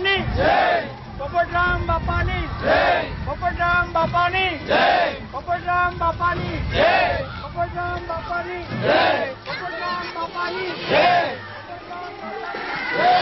बापानी पोपटराम बापानी पोपटराम बापानी पोपटराम बापानी पोपटराम बापानी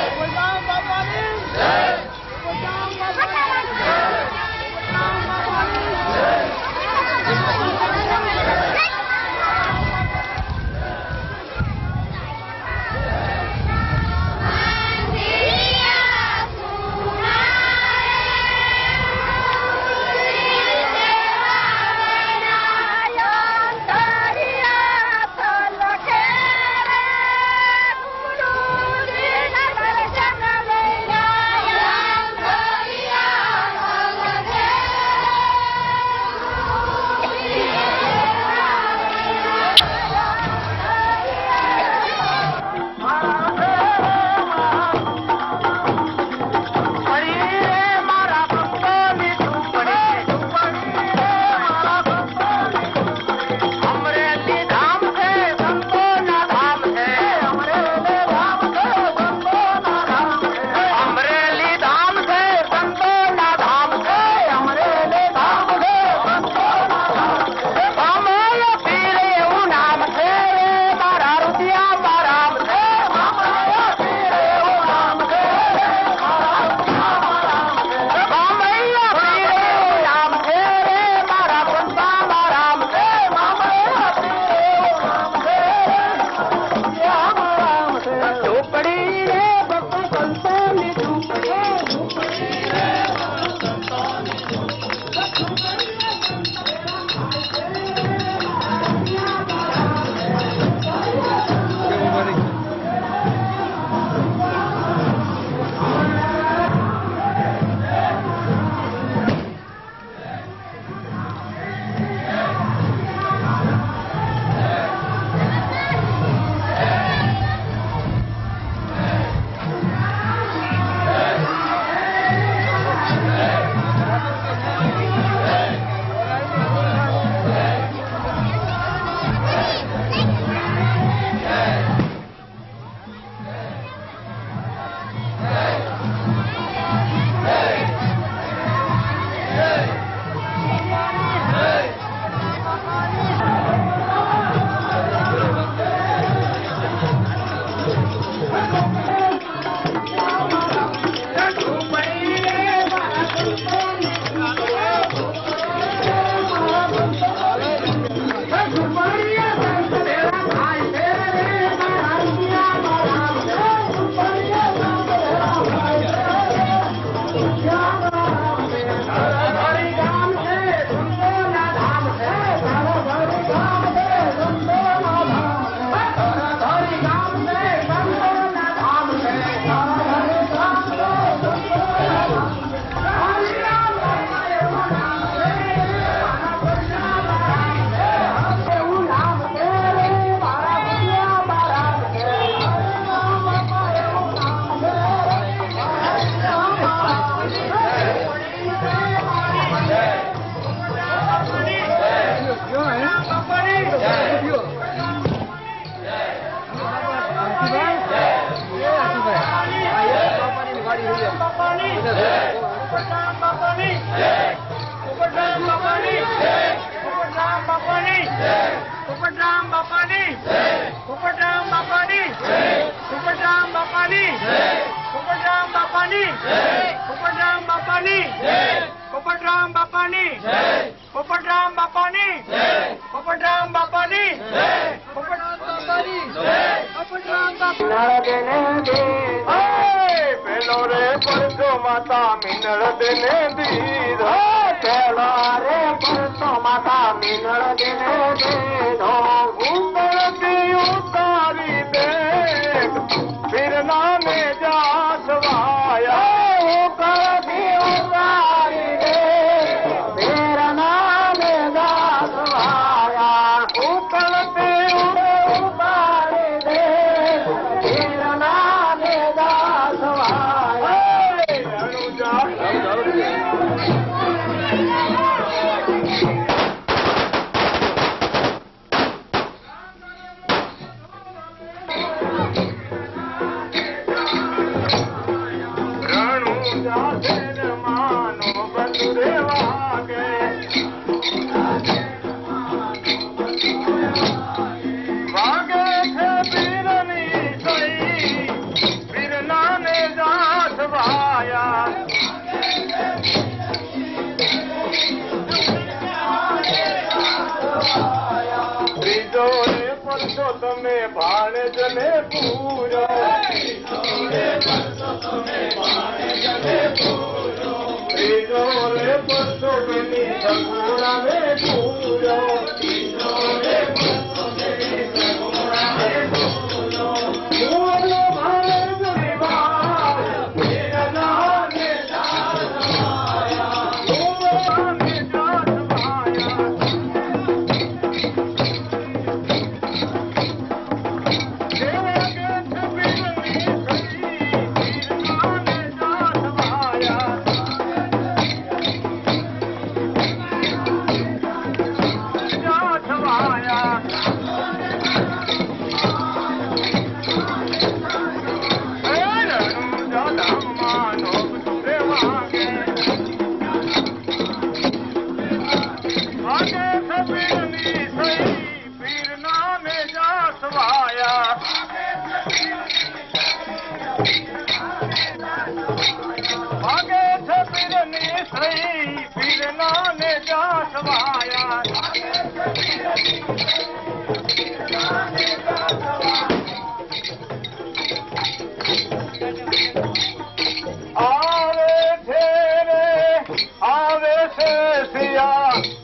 पोपटराम बापानी पोपटराम बापानी पोपटराम परसो तमे भाणेजने पूरो तीजो रे परसो बनी सगुणा में पूरो पूरो भाणेजने भाया मेरा नाम जाया पूरो भाने जात भाया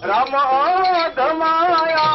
राम धमाया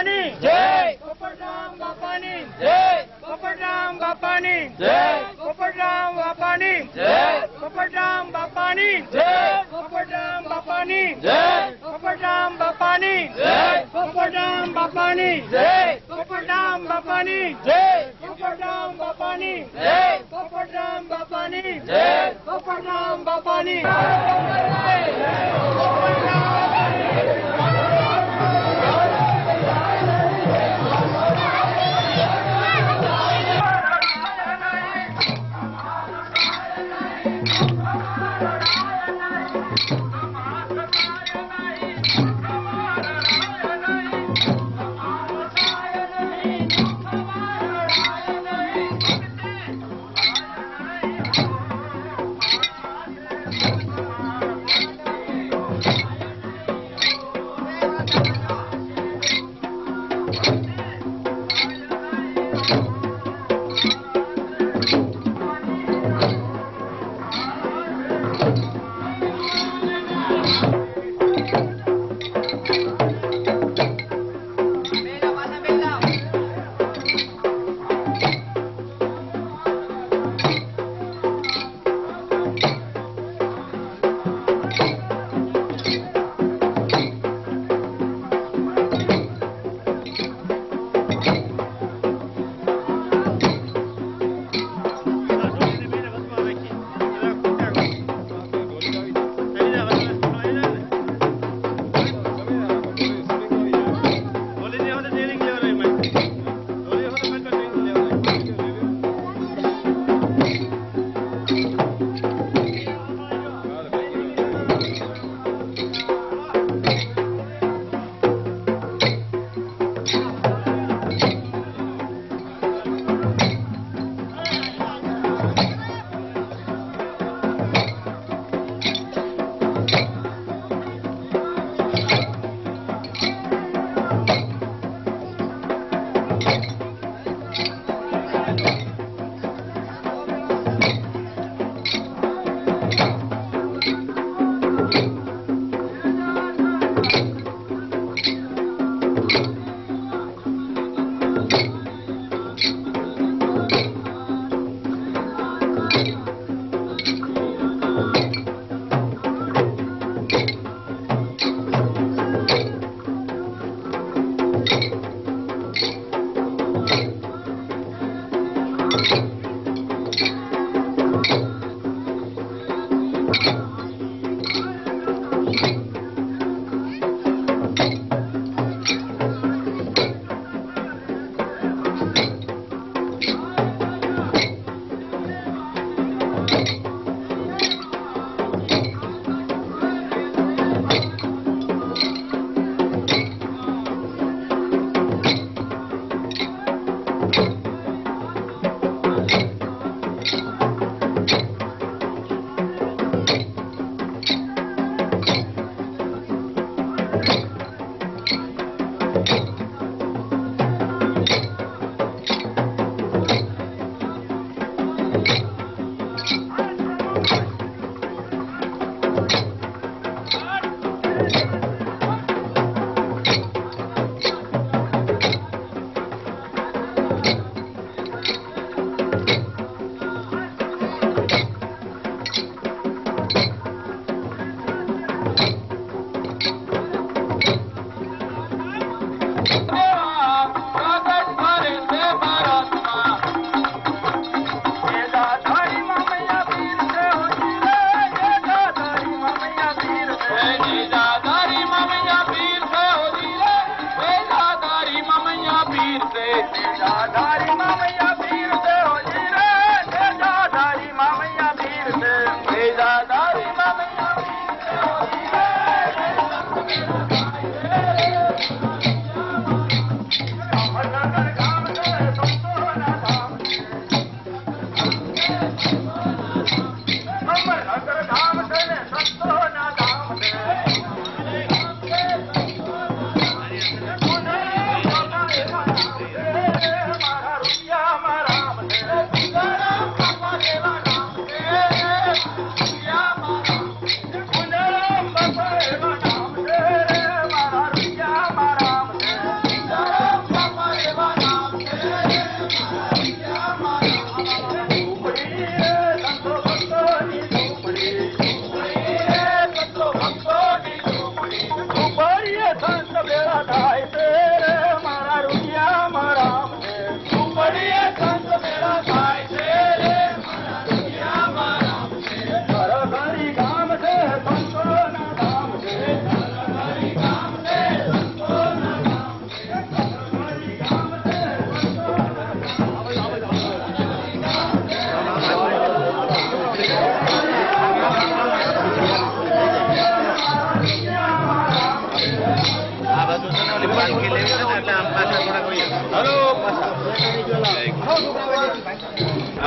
बापानी जय पोपटराम बापानी जय पोपटराम बापानी जय पोपटराम बापानी जय पोपटराम बापानी जय पोपटराम बापानी जय पोपटराम बापानी जय पोपटराम बापानी जय पोपटराम बापानी जय पोपटराम बापानी जय पोपटराम बापानी जय पोपटराम बापानी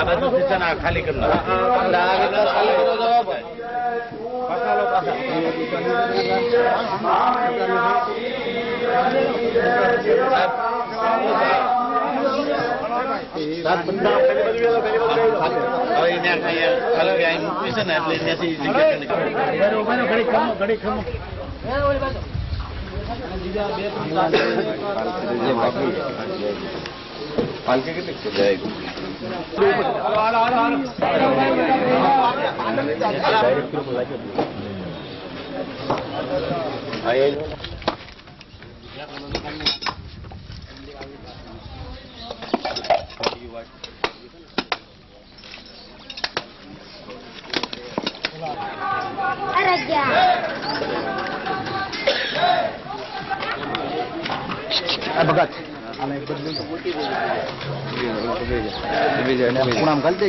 दादाचं सूचना खाली करणार पालखी किती बघा पुन्हा घालते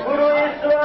गुरु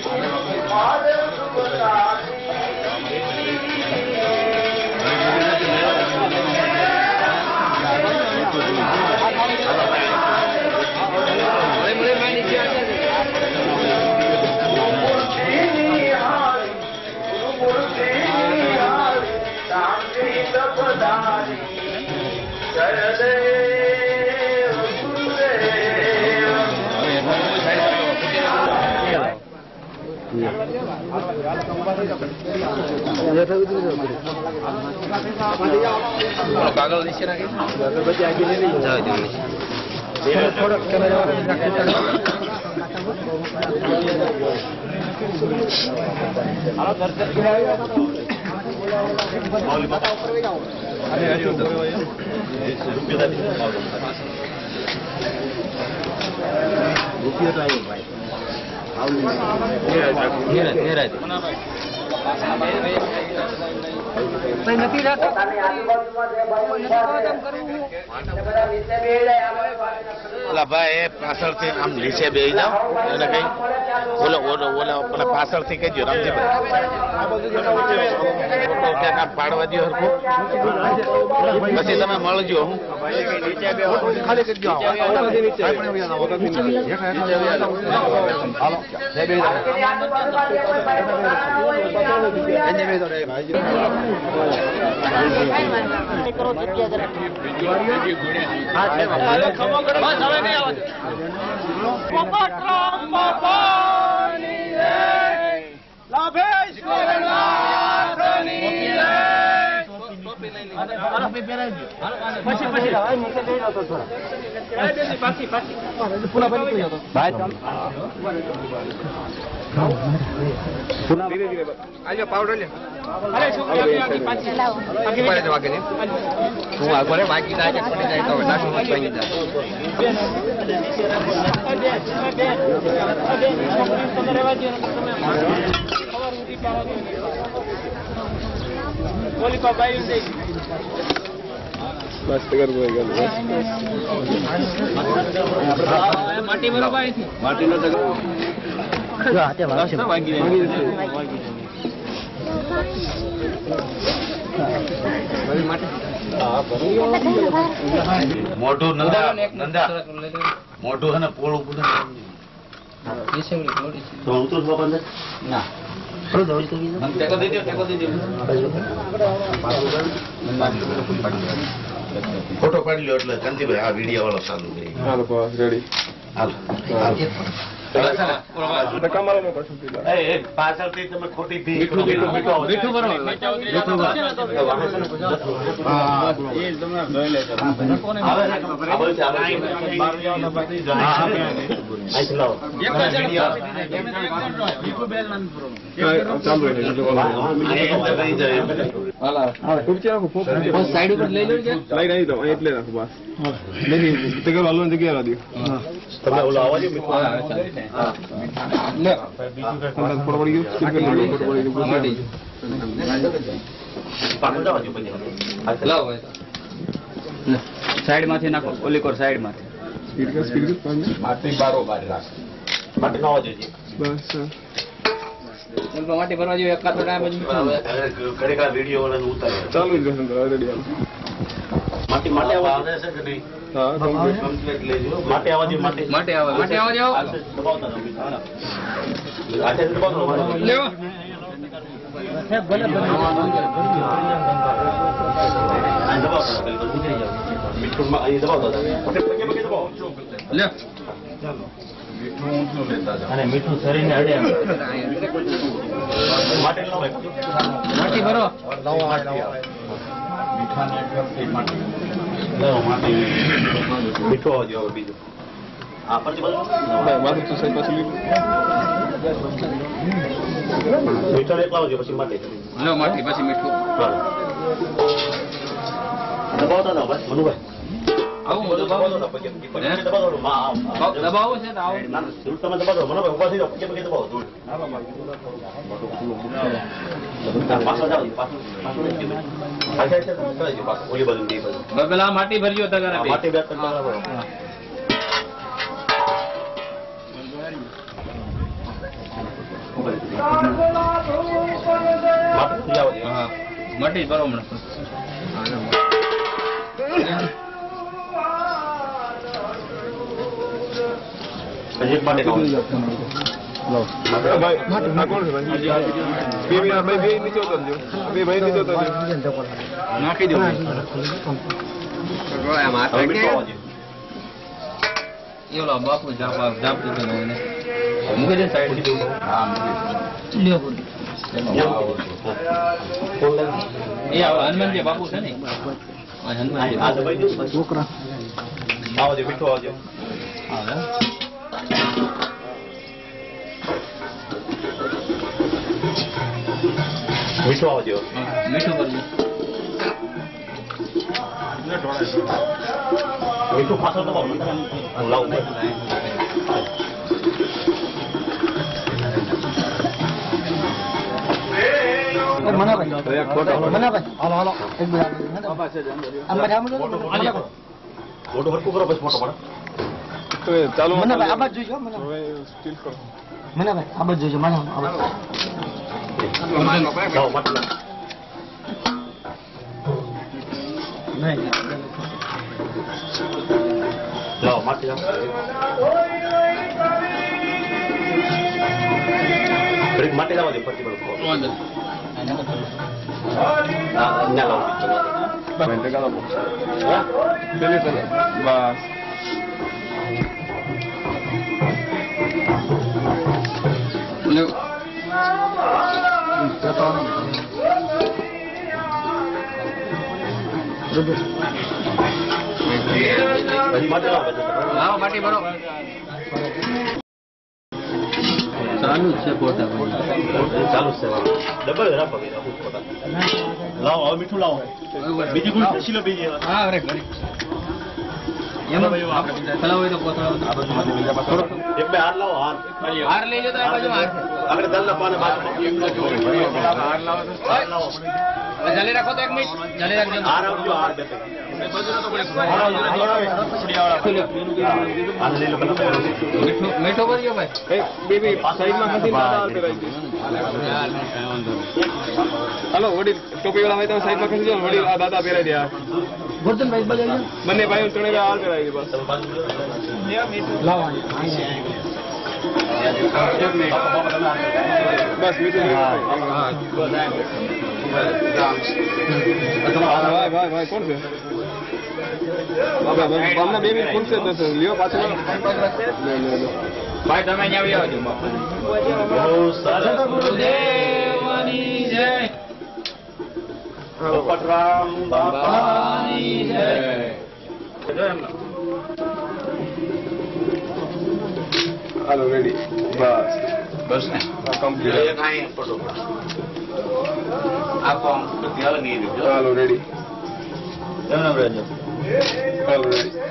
Jai કાગળ નીચે રાખી ભાઈ પાછળથી આમ નીચે બેસી જાઓ એને કઈ ઓલા પાછળથી કહેજો રામજીભાઈ પાડવા દો હરખું પછી તમે મળજો હું ખાલી કરી પાવડર લે તું આગળ બાકી જાય પડી જાય તો માટી બરોબર માટી નો મોઢું નંદા મોઢું હે ને પોળું ફોટો પાડી લો એટલે કાંતિભાઈ આ વિડીયો વાળો ચાલુ રેડી પાછળથી તમે ખોટી સાઈડ ઉપર લઈ લો એટલે રાખો બસ જગ્યા તમે ઓલો અવાજ સાઈડ માંથી નાખો ઓલી કોર સાઈડ માંથી માટી બારોબાર રાખ માટી નો આવજો માટી ભરવા જોઈએ એકાદ ટાઈમ ઘડીકા વિડીયો વાળાને ઉતારે ચાલુ જ રેડી માટી માટે આવે છે કે નહીં હા કમ્પ્લીટ લેજો માટે આવે દબાવતા આટે દબાવતો લેવો ભલે મીઠું માં અહીં દબાવતા લે અને મીઠું શરીરને અડે માટી ભરો મીઠું આવજો બીજું આ પછી મીઠો એક લાવજો પછી માટી પછી મીઠું દબાવતા ના બસ મનુભાઈ આવું દબાવો છે તમે દબાવો મનુભાઈ ઉભા થઈ જાઓ પછી દબાવો ધૂળ પેલા માટી ભરજો માટી બે માટી બરોબર નાખી દો બાપુ મૂકી દે સાઈડ હનુમાનજી બાપુ છે ને છોકરા આવજો મીઠું આવજો મીઠું આવજો મીઠું કરજો મીઠું ખાશો તો લાવું ફોટો હરકું કરો પછી ફોટો પડે ચાલુ મનાભાઈ આ બાજુ જોઈજો સ્ટીલ કરો મનાભાઈ આ બાજુ જોઈજો મનાભાઈ લાવો મતલબ લાવો માટી લાવો થોડીક માટી લાવો દે ફરતી પડો ના લાવો Vente cada uno. Feliz vas. લાવો માટી ભરો ચાલુ જ છે ફોટા ચાલુ છે ડબલ રાખો લાવો હવે મીઠું લાવો બીજી કોઈ શીલો બીજી હા અરે ઘડી એમાં તળાવ હોય તો કોથળાવ એક બે હાર લાવો હાર લઈ જતો આ બાજુ હાર આપણે દલના પાને હાર લાવો જલી રાખો તો એક મિનિટ જલી રાખજો હાર આવજો હાર બે મીઠો કરજો ભાઈ બેબી સાઈડમાં ખસી દાદા કરાઈ દે હાલો વડીલ ટોપી વાળા હોય તો સાઈડમાં ખસી જાઓ વડીલ આ દાદા પહેરાઈ દે ગોરધનભાઈ બાજુ બંને ભાઈઓ ત્રણે હાલ કરાવી દે બસ લાવો બસ મીઠું ભાઈ ભાઈ કોણ છે હમણાં બે મિનિટ પૂછશે દસ લ્યો પાછળ ભાઈ તમે અહીંયા આવી આવજો બહુ સરસ દેવની જય પટરામ બાપાની જય હાલો રેડી બસ બસ ને કમ્પ્લીટ હાલો રેડી હાલો રેડી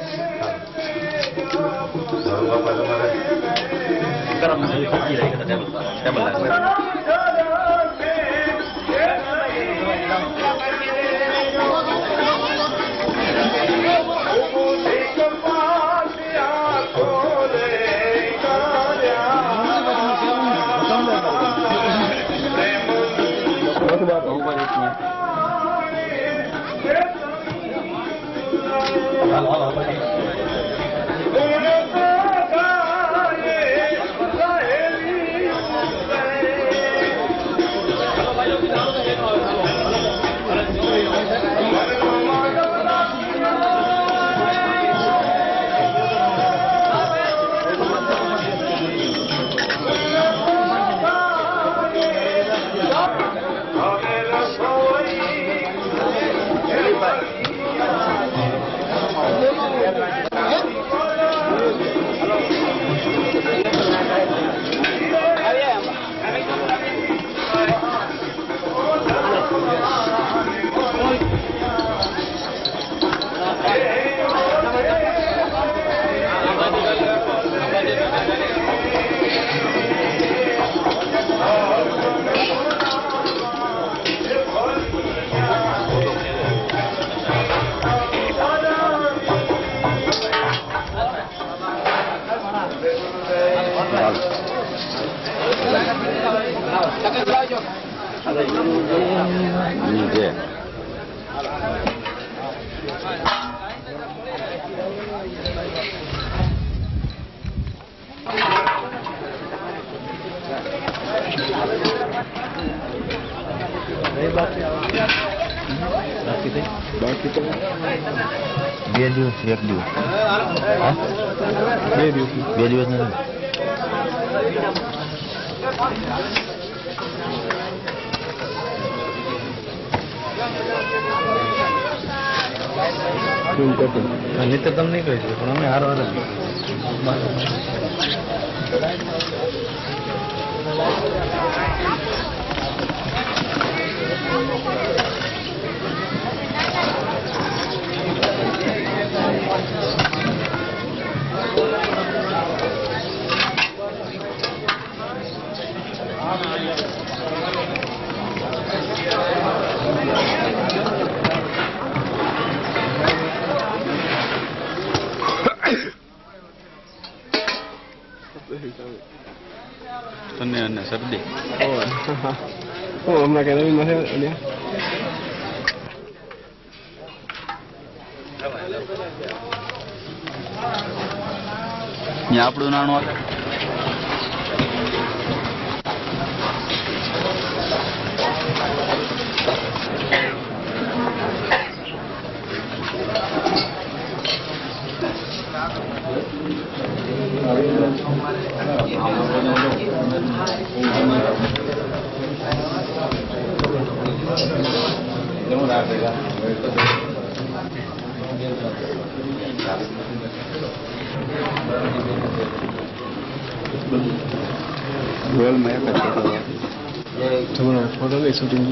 બાકી તો 2 દિવસ 1 દિવસ 2 દિવસ નથી તો તમે નહીં કહી શકો પણ અમે હાર વાર તને અને શરદી હમણાં કઈ નવીન નથી આપણું નાણું આવે ફોટો કઈ શૂટિંગ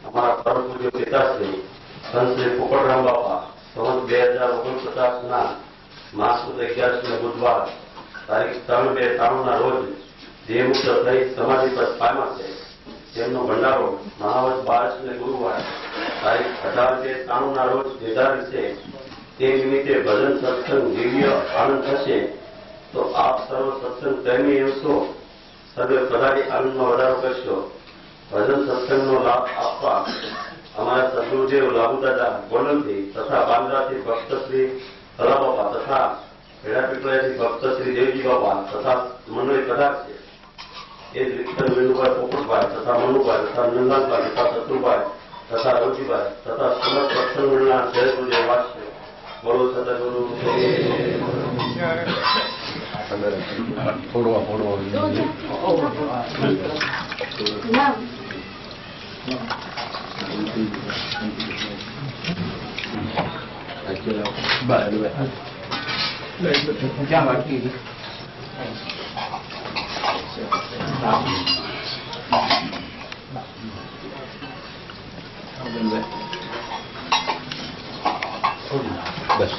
અમારા પરમ પૂજ્ય પિતાશ્રી સંત શ્રી પોપટરામ બાપા સંવત 2049 ના માસ 11 બુધવાર તારીખ 3/2/93 ના રોજ દેહમુક્ત થઈ સમાધિ પર પામ્યા છે. તેમનો ભંડારો મહાવત 12 ગુરુવાર તારીખ 18/2/93 ના રોજ નિર્ધારિત છે. તે નિમિત્તે ભજન સત્સંગ દિવ્ય આનંદ થશે તો આપ સર્વ સત્સંગ પ્રેમી છો સર્વે પધારી આનંદમાં વધારો કરશો. ભજન સત્સંગનો લાભ આપવા અમારા સદગુરુદેવ લાભુદાદા ગોંડલથી તથા બાંદ્રાથી ભક્ત શ્રી કલાબાપા તથા ભેડાપીપળાથી ભક્ત શ્રી દેવજી બાપા તથા મંડળી પધારશે. એ જ રીતે વેણુભાઈ પોપટભાઈ તથા મનુભાઈ તથા નંદનભાઈ તથા શત્રુભાઈ તથા રવજીભાઈ તથા સમસ્ત સત્સંગ મંડળના જય ગુરુદેવ વાંચશે. બોલો સદગુરુ. ક્યાં બાકી બસ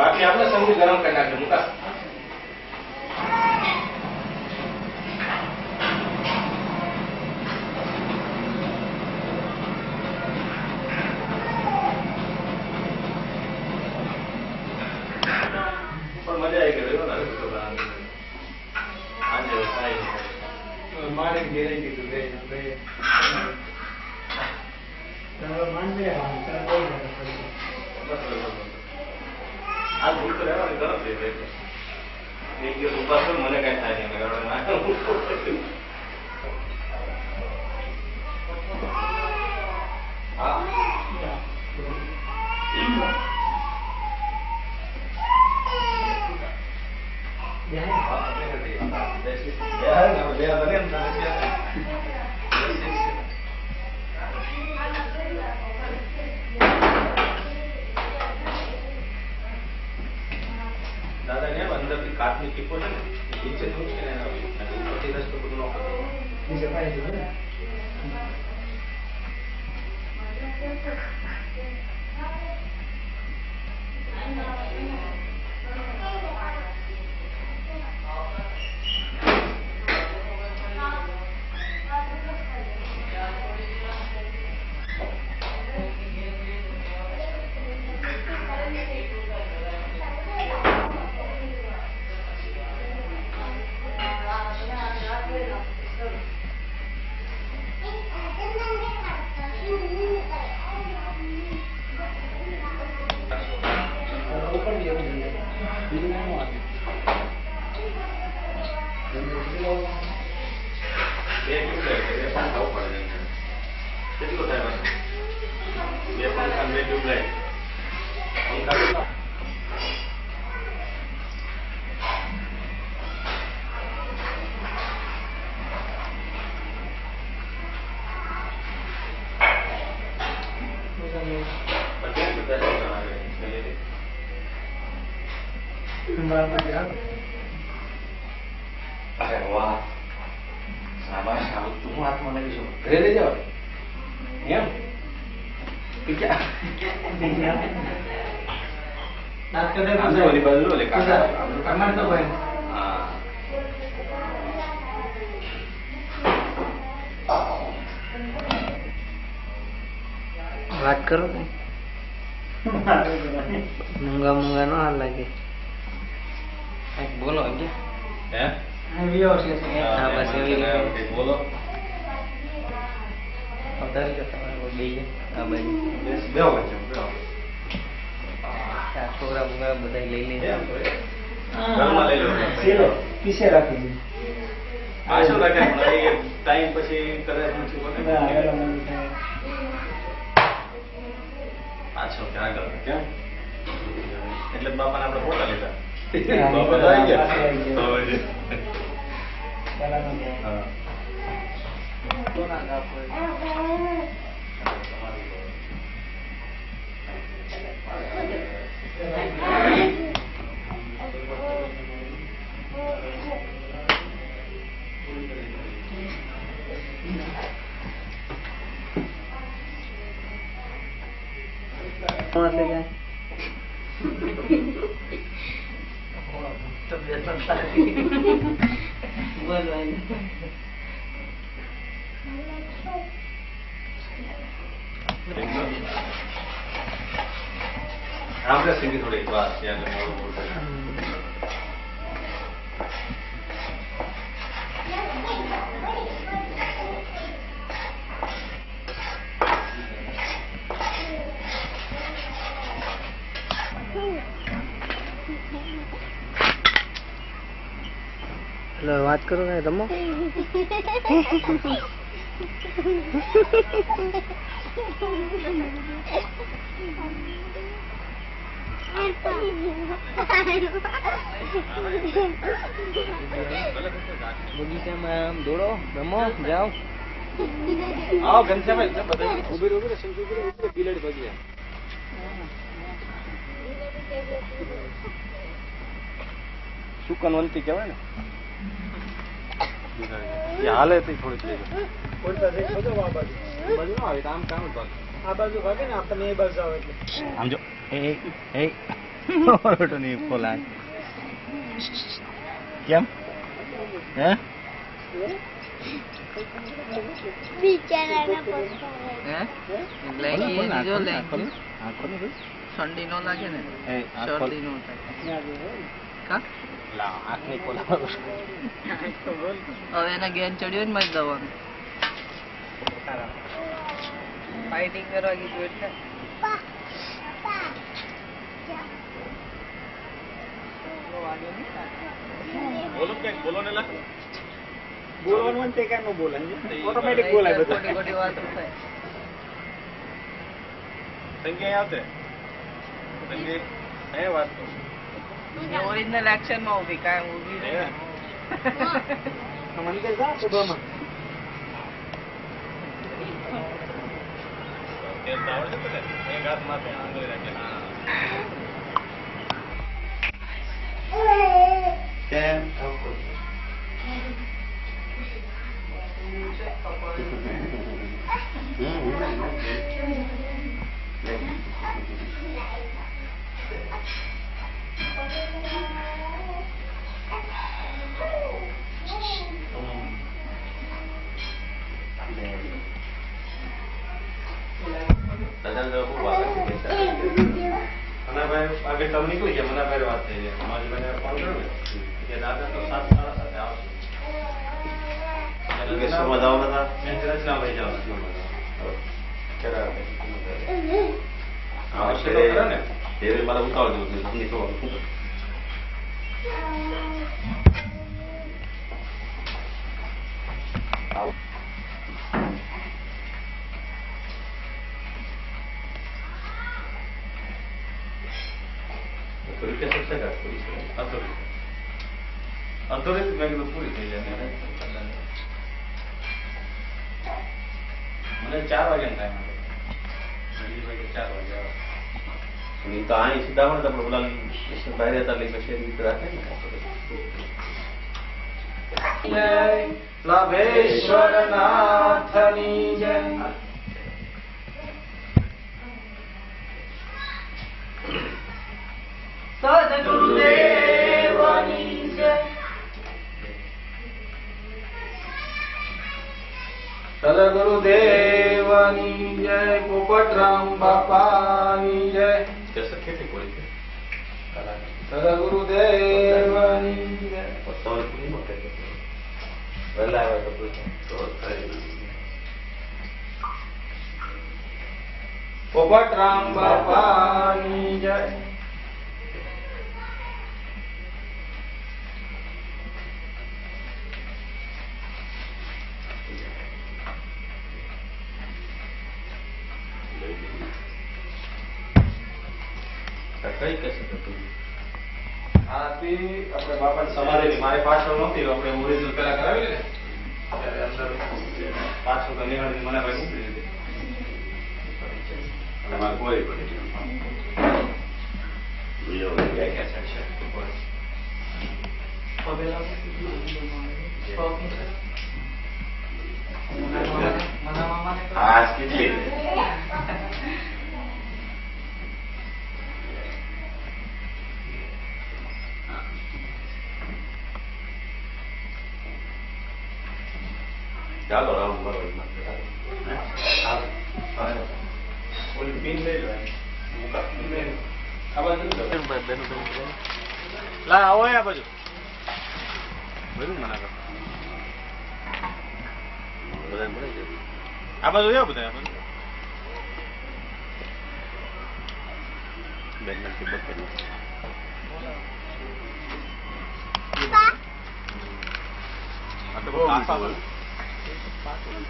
बाकी आपने समझ गरम करना है मुका पर मजा आएगी देखो ना आज मारे गिरे की तो मान ले हम चल कोई बस आज भूल तो रहना गलत दे देते एक दिवस उपास पर મને કઈ થાય નહીં હા दादा ने अंदर की काटने की कोशिश नीचे दूर के ना ऊपर रस्त को नो नीचे पाए जो है अरे वाह, sama હું હાથમાં લાગી છું ઘરે લઈ જાવ એમ કે ક્યાં બાજુ લો લે કાકા તો ભાઈ હા વાત કરો ને મૂંગા મૂંગા નો હાલ લાગે બોલો હે હા બસ એવી રીતે બોલો વધારે કે તમારે બે આ બાજુ બેહો બચ્ચો બેહો છોકરા મૂંગા બધા લઈ લે ઘરમાં લઈ લો પીસે રાખી દીધું આ શું રાખે ટાઈમ પછી કરે નથી પાછો ક્યાં ગયો કેમ એટલે બાપાને આપણે ફોટા લીધા બાપા તો આવી ગયા હા આપણે સીધી થોડી વાત છે એટલે મોડું મોડું વાત કરો ને રમો બગીચામાં આમ દોડો રમો જાઓ આવો ઘનશ્યામભાઈ બધા ઉભી ઉભી ઉભી બિલાડી ભાગી સુકનવંતી કહેવાય ને હાલે થોડીક લઈ આમ કામ આ બાજુ ભાગે ને આપણને એ બાજુ આવે એટલે આમ જો કેમ હે ઠંડી નો લાગે ને શરદી નો હવે એના ગેન ચડ્યો ને મારી દવાનું ફાઇટિંગ કરવા કીધું એટલે બોલો કે બોલો ને લખ બોલવાનું તે કેમ બોલે ઓટોમેટિક બોલાય બધું ખોટી ખોટી વાતો થાય સંજય આવતે સંજય હે વાત તો ઓરિજિનલ એક્શન માં ઉભી કાંઈ ઉભી રહે મને કે જા સુભામાં તેલ આવડે છે ને એક હાથ માથે આંગળી રાખે કેમ आगे टर्म निकली गया मना भाई बात है हमारे मैंने फोन कर के दादा तो साथ सारा साथ आओ चलो शर्मा जाओ ना मैं तेरा चला भाई जाओ क्या आवश्यक है ना तेरे वाला उतार दो हमने तो आओ અધોરિત મેં કીધું પૂરી થઈ જાય મને 4 વાગ્યા ટાઈમ હતો 4 વાગ્યા તો અહીં સીધા મળે તો આપણે બોલા બહાર હતા એટલે પછી એની રીતે રાખે ને લભેશ્વર નાથની જય. સદગુરુદેવની જય. સદગુરુદેવની જય. પોપટરામ બાપાની જય. સદગુરુદેવની જય. પોપટરામ બાપાની જય. કઈ કશે આથી આપણે બાપાની સમાધિ મારી પાછળ નહોતી, આપણે ઓરિજિનલ પેલા કરાવી ને ત્યારે અંદર પાછળ તો નિહાળી મને ભાઈ મૂકી દીધી અને મારે કોઈ પડી આ કેટલી ચાલો રાઉન્ડ કરો ઓલી પિન લઈ લો આ બાજુ લા આવો આ બાજુ બધું મને આ બાજુ જાવ બધા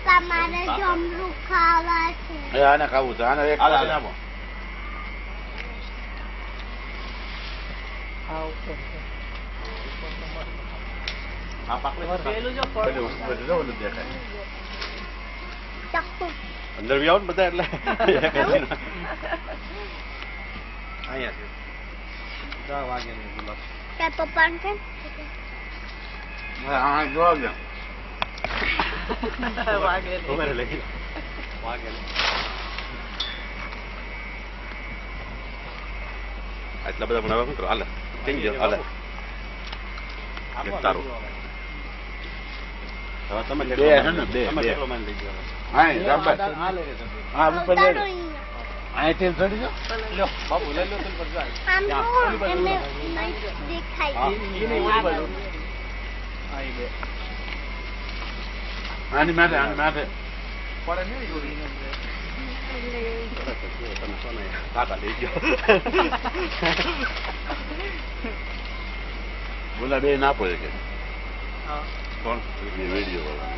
તમારે જમરૂ ખાવા છે. આને ખાવું છે, આને એક આપો. પેલું જો ફળ ચક્કુ અંદર બી આવો ને બધા એટલે તાર પપ્પાને કેમ હા જોવા દે વાગેલી. આટલા બધા બનાવવા શું કરો? હાલે થઈ ગયો, હાલે તારું હવે તમે બે છે ને બે હા ઉપર ઉતારો અહીંયા. અહીંથી ચડી જાઓ. બાપુ લઈ લો તો પર જાય આમ જો એમને નહીં દેખાય. આની માથે આની માથે પડે નહીં કાકા લઈ ગયો. બોલા બે ના પડે કે કોણ વિડીયો વાળા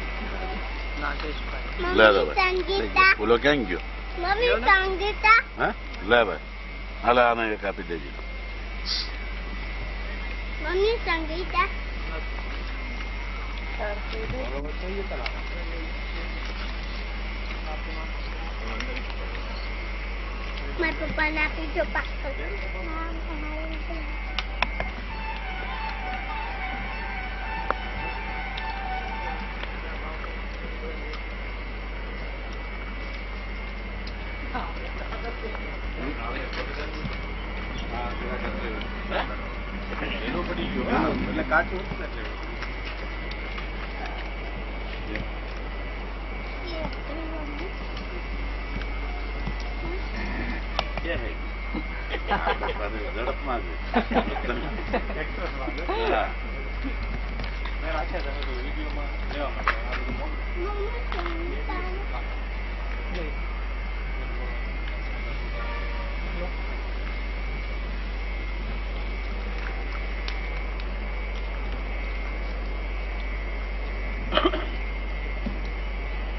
લે લે મમ્મી સંગીતા બોલો ક્યાં ગયો? મમ્મી સંગીતા હા લે ભાઈ હાલે આને એક આપી દેજો. મમ્મી સંગીતા મારા પપ્પાને આપી જો પાછળ. એટલે કાચું હતું એટલે ઝડપમાં મમ્મી